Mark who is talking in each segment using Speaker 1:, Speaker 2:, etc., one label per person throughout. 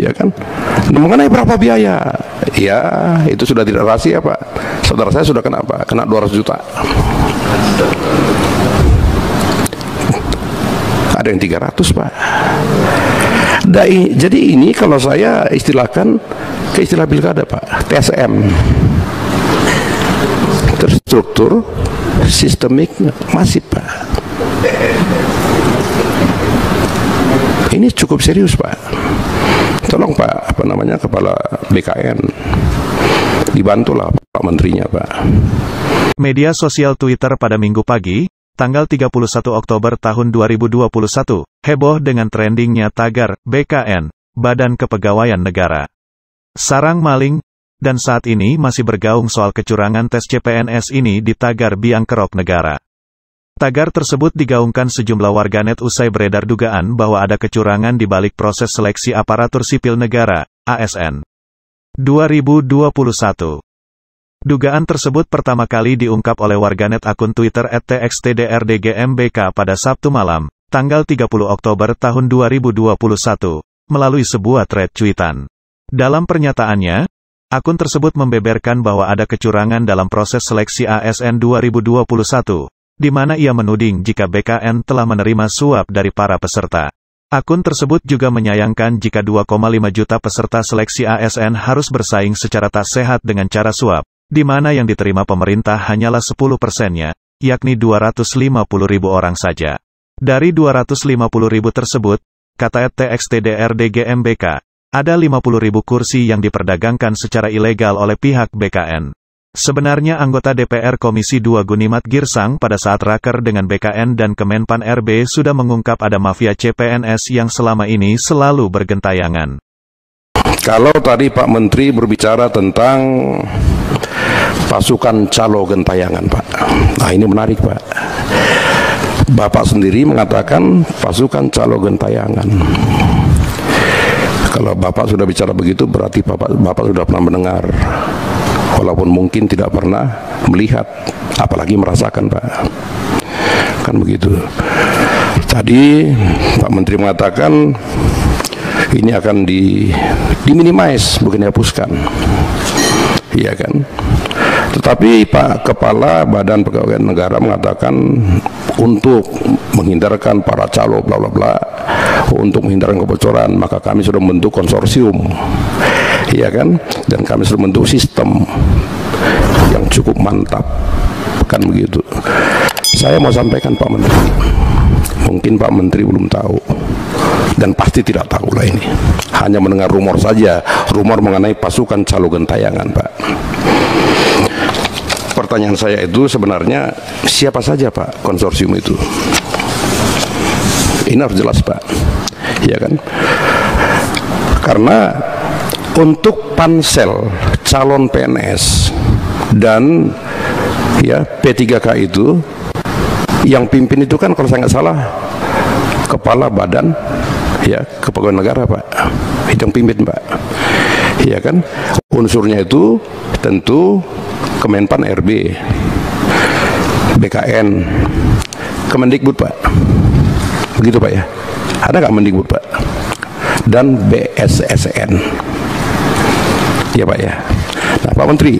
Speaker 1: ya kan? Nah, mengenai berapa biaya, ya itu sudah tidak rahasia Pak. Saudara saya sudah kena Pak, kena 200 juta. Ada yang 300 Pak. Jadi ini kalau saya istilahkan ke istilah pilkada Pak, TSM, terstruktur, sistemik, masif Pak. Ini cukup serius Pak. Tolong Pak, Kepala BKN, dibantulah Pak Menterinya Pak.
Speaker 2: Media sosial Twitter pada Minggu pagi, tanggal 31 Oktober tahun 2021, heboh dengan trendingnya tagar BKN, Badan Kepegawaian Negara. Sarang maling, dan saat ini masih bergaung soal kecurangan tes CPNS ini di tagar Biang Kerok Negara. Tagar tersebut digaungkan sejumlah warganet usai beredar dugaan bahwa ada kecurangan di balik proses seleksi aparatur sipil negara, ASN 2021. Dugaan tersebut pertama kali diungkap oleh warganet akun Twitter @txtdrdgmbk pada Sabtu malam, tanggal 30 Oktober tahun 2021, melalui sebuah thread cuitan. Dalam pernyataannya, akun tersebut membeberkan bahwa ada kecurangan dalam proses seleksi ASN 2021, di mana ia menuding jika BKN telah menerima suap dari para peserta. Akun tersebut juga menyayangkan jika 2,5 juta peserta seleksi ASN harus bersaing secara tak sehat dengan cara suap, di mana yang diterima pemerintah hanyalah 10%-nya, yakni 250.000 orang saja. Dari 250.000 tersebut, kata @txtdrdgmbk, ada 50.000 kursi yang diperdagangkan secara ilegal oleh pihak BKN. Sebenarnya anggota DPR Komisi 2 Gunimat Girsang pada saat raker dengan BKN dan Kemenpan RB sudah mengungkap ada mafia CPNS yang selama ini selalu bergentayangan.
Speaker 1: Kalau tadi Pak Menteri berbicara tentang pasukan calo gentayangan Pak, nah ini menarik Pak. Bapak sendiri mengatakan pasukan calo gentayangan. Kalau Bapak sudah bicara begitu berarti Bapak sudah pernah mendengar, walaupun mungkin tidak pernah melihat, apalagi merasakan Pak. Kan begitu. Tadi Pak Menteri mengatakan ini akan diminimize, bukan dihapuskan. Iya kan? Tetapi Pak Kepala Badan Kepegawaian Negara mengatakan untuk menghindarkan para calo bla bla bla, untuk menghindarkan kebocoran, maka kami sudah membentuk konsorsium. Iya kan? Dan kami sudah membentuk sistem yang cukup mantap. Kan begitu. Saya mau sampaikan Pak Menteri, mungkin Pak Menteri belum tahu dan pasti tidak tahu lah ini, hanya mendengar rumor saja, rumor mengenai pasukan calo gentayangan Pak. Pertanyaan saya itu sebenarnya siapa saja Pak konsorsium itu? Ini harus jelas Pak, ya kan? Karena untuk pansel calon PNS dan ya P3K itu, yang pimpin itu kan kalau saya nggak salah Kepala Badan ya Kepegawaian Negara Pak, itu yang pimpin Pak, ya kan? Unsurnya itu tentu Kemenpan RB, BKN, Kemendikbud Pak, begitu Pak ya? Ada nggak Mendikbud Pak? Dan BSSN, ya Pak ya. Nah Pak Menteri,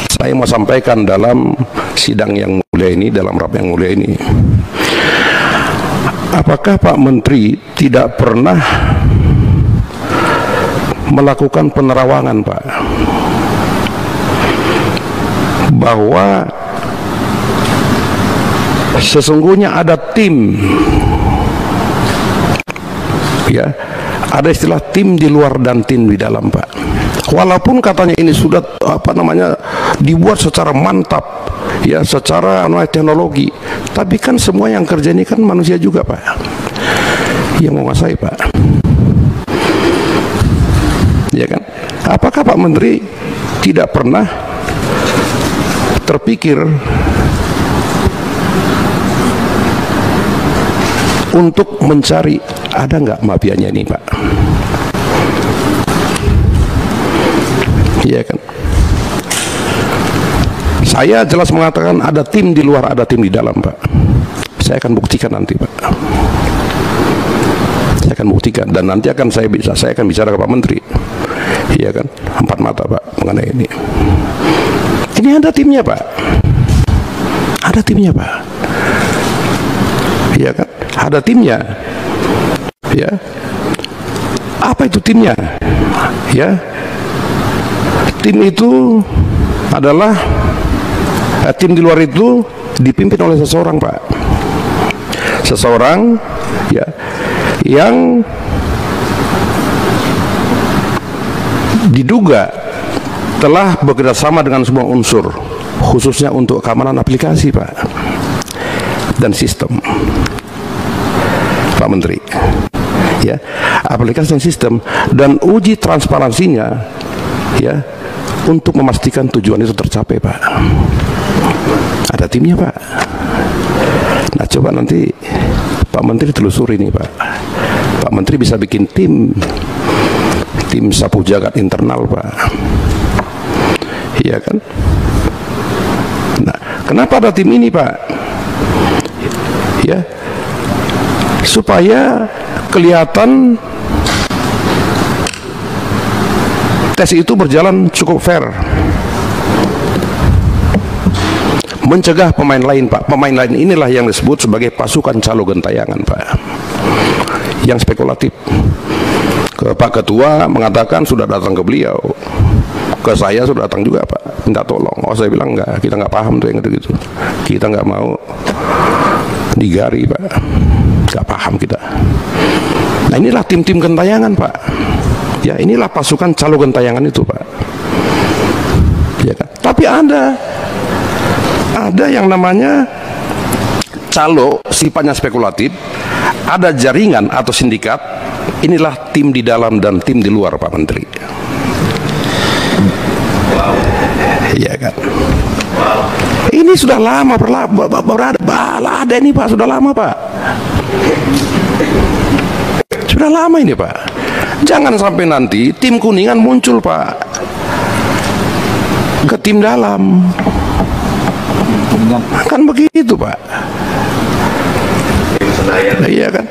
Speaker 1: saya mau sampaikan dalam sidang yang mulia ini, dalam rapat yang mulia ini, apakah Pak Menteri tidak pernah melakukan penerawangan Pak, bahwa sesungguhnya ada tim, ya, ada istilah tim di luar dan tim di dalam Pak. Walaupun katanya ini sudah dibuat secara mantap, ya, secara teknologi, tapi kan semua yang kerja ini kan manusia juga Pak, yang menguasai Pak, ya kan? Apakah Pak Menteri tidak pernah terpikir untuk mencari ada nggak mafianya ini Pak? Iya kan? Saya jelas mengatakan ada tim di luar, ada tim di dalam Pak. Saya akan buktikan nanti Pak. Saya akan buktikan dan nanti saya akan bicara ke Pak Menteri. Iya kan, 4 mata Pak mengenai ini. Ini ada timnya Pak. Ada timnya Pak. Iya kan, ada timnya. Ya. Apa itu timnya? Ya. Tim itu adalah tim di luar itu dipimpin oleh seseorang Pak. Seseorang ya yang diduga telah bekerjasama dengan semua unsur, khususnya untuk keamanan aplikasi Pak dan sistem. Pak Menteri, ya, aplikasi dan sistem dan uji transparansinya, ya, untuk memastikan tujuan itu tercapai Pak. Ada timnya Pak. Nah coba nanti Pak Menteri telusuri nih Pak. Pak Menteri bisa bikin tim sapu jagat internal Pak. Iya kan? Nah kenapa ada tim ini Pak? Ya, supaya kelihatan tes itu berjalan cukup fair, mencegah pemain lain Pak. Pemain lain inilah yang disebut sebagai pasukan calo gentayangan Pak, yang spekulatif. Ke Pak Ketua mengatakan sudah datang ke beliau, ke saya sudah datang juga Pak, minta tolong. Oh saya bilang enggak, kita nggak paham tuh yang gitu-gitu, kita nggak mau digari Pak, nggak paham kita. Nah inilah tim-tim gentayangan Pak. Ya inilah pasukan calo gentayangan itu Pak. Ya kan? Tapi ada yang namanya calo, sifatnya spekulatif, ada jaringan atau sindikat. Inilah tim di dalam dan tim di luar Pak Menteri. Iya kan? Ini sudah lama ada ini Pak, sudah lama Pak. Sudah lama ini Pak. Jangan sampai nanti tim Kuningan muncul Pak ke tim dalam. Kan begitu Pak. Iya kan?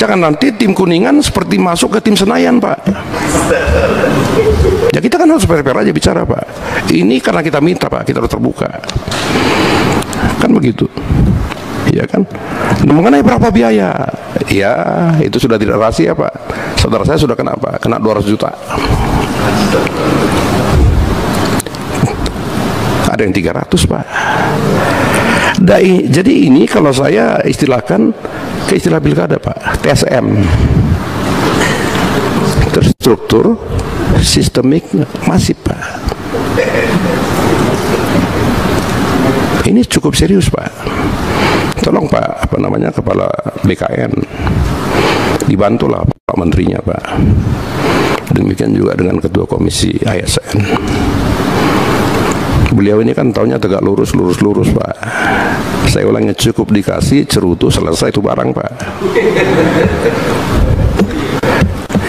Speaker 1: Jangan nanti tim Kuningan seperti masuk ke tim Senayan Pak. Ya kita kan harus fair-fair aja bicara Pak. Ini karena kita minta Pak, kita harus terbuka. Kan begitu. Iya kan? Nah, mengenai berapa biaya? Ya itu sudah tidak rahasia Pak. Saudara saya sudah kena Pak, kena 200 juta. Ada yang 300 Pak. Jadi ini kalau saya istilahkan ke istilah pilkada Pak, TSM, terstruktur, sistemik, masif Pak. Ini cukup serius Pak. Tolong Pak, kepala BKN, dibantulah Pak Menterinya Pak. Demikian juga dengan Ketua Komisi ASN. Beliau ini kan taunya tegak lurus Pak. Saya ulangnya, cukup dikasih cerutu selesai itu barang Pak.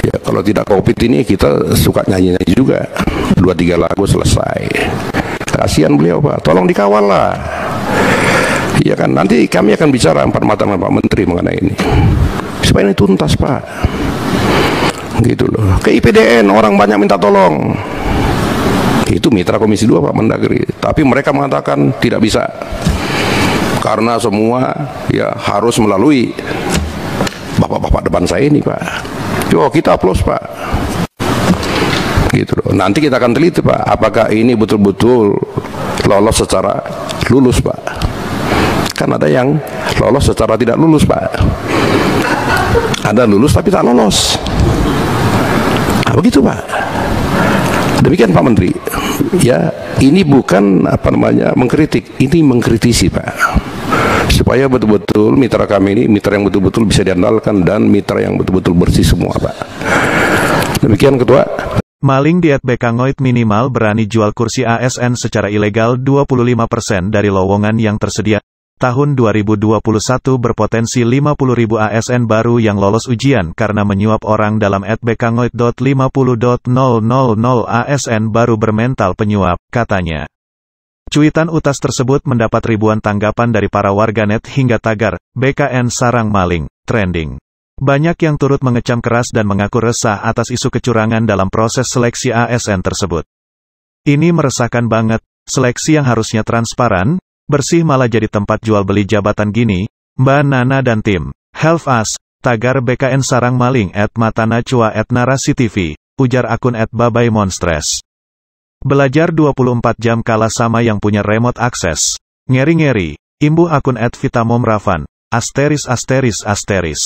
Speaker 1: Ya kalau tidak COVID ini kita suka nyanyi juga, 2-3 lagu selesai. Kasihan beliau Pak, tolong dikawal lah. Iya kan, nanti kami akan bicara 4 mata dengan Pak Menteri mengenai ini, supaya ini tuntas Pak. Gitu loh. Ke IPDN orang banyak minta tolong. Itu mitra Komisi 2 Pak Mendagri, tapi mereka mengatakan tidak bisa karena semua ya harus melalui bapak-bapak depan saya ini Pak. Yo kita aplaus Pak. Gitu loh. Nanti kita akan teliti Pak, apakah ini betul-betul lolos secara lulus Pak. Kan ada yang lolos secara tidak lulus Pak. Ada lulus tapi tak lolos. Nah, begitu Pak. Demikian Pak Menteri. Ya, ini bukan mengkritik, ini mengkritisi Pak. Supaya betul-betul mitra kami ini mitra yang betul-betul bisa diandalkan dan mitra yang betul-betul bersih semua Pak. Demikian Ketua.
Speaker 2: Maling diet Bekangoid minimal berani jual kursi ASN secara ilegal 25% dari lowongan yang tersedia. Tahun 2021 berpotensi 50.000 ASN baru yang lolos ujian karena menyuap orang dalam @bekangoid.50.000 ASN baru bermental penyuap, katanya. Cuitan utas tersebut mendapat ribuan tanggapan dari para warganet hingga tagar, BKN sarang maling, trending. Banyak yang turut mengecam keras dan mengaku resah atas isu kecurangan dalam proses seleksi ASN tersebut. Ini meresahkan banget, seleksi yang harusnya transparan, bersih malah jadi tempat jual beli jabatan gini, Mbak Nana dan tim. Help us, tagar BKN sarang maling @matanachua @narasi.tv, ujar akun @babaymonstres. Belajar 24 jam kalah sama yang punya remote akses. Ngeri-ngeri, imbuh akun @vitamomravan, ******.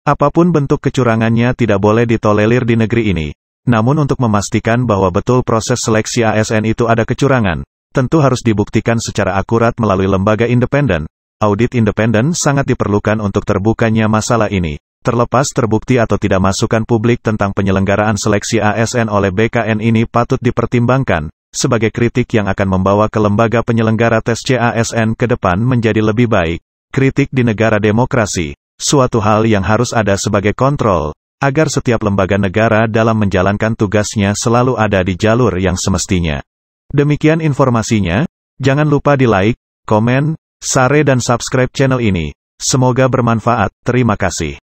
Speaker 2: Apapun bentuk kecurangannya tidak boleh ditolerir di negeri ini. Namun untuk memastikan bahwa betul proses seleksi ASN itu ada kecurangan, tentu harus dibuktikan secara akurat melalui lembaga independen. Audit independen sangat diperlukan untuk terbukanya masalah ini. Terlepas terbukti atau tidak masukan publik tentang penyelenggaraan seleksi ASN oleh BKN ini patut dipertimbangkan, sebagai kritik yang akan membawa ke lembaga penyelenggara tes CASN ke depan menjadi lebih baik. Kritik di negara demokrasi, suatu hal yang harus ada sebagai kontrol, agar setiap lembaga negara dalam menjalankan tugasnya selalu ada di jalur yang semestinya. Demikian informasinya, jangan lupa di like, komen, share dan subscribe channel ini. Semoga bermanfaat, terima kasih.